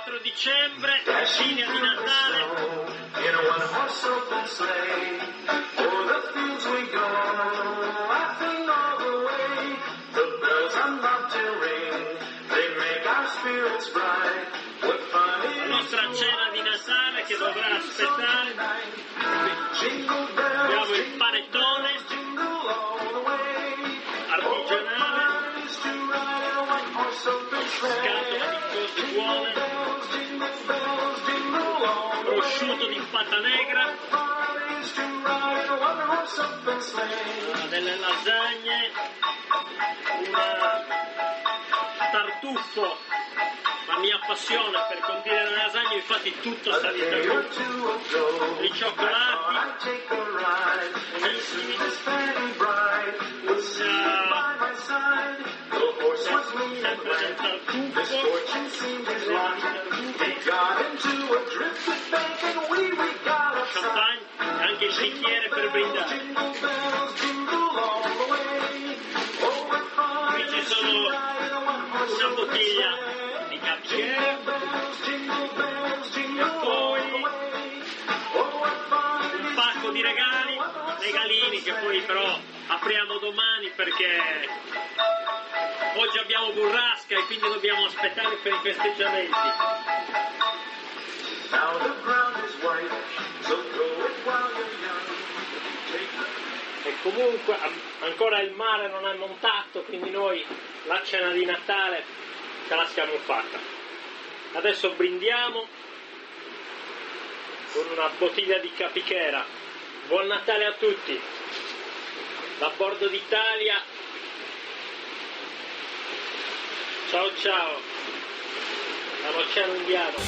4 dicembre, fine di Natale. La nostra cena di Natale che dovrà aspettare. Abbiamo il panettone artigianale, scatola di cose buone, prosciutto di pata negra, delle lasagne, un tartufo, la mia passione per condire le lasagne, infatti tutto sta di tartufo, i cioccolati, buonissimi, sempre del tartufo, champagne e anche il bicchiere per brindare. Qui ci sono una bottiglia di cappuccino e poi un pacco di regalini che poi però apriamo domani perché oggi abbiamo burrasca e quindi dobbiamo aspettare per i festeggiamenti. E comunque ancora il mare non è montato, quindi noi la cena di Natale ce la siamo fatta. Adesso brindiamo con una bottiglia di Capichera. Buon Natale a tutti da Bordo d'Italia. Ciao ciao dall'Oceano Indiano.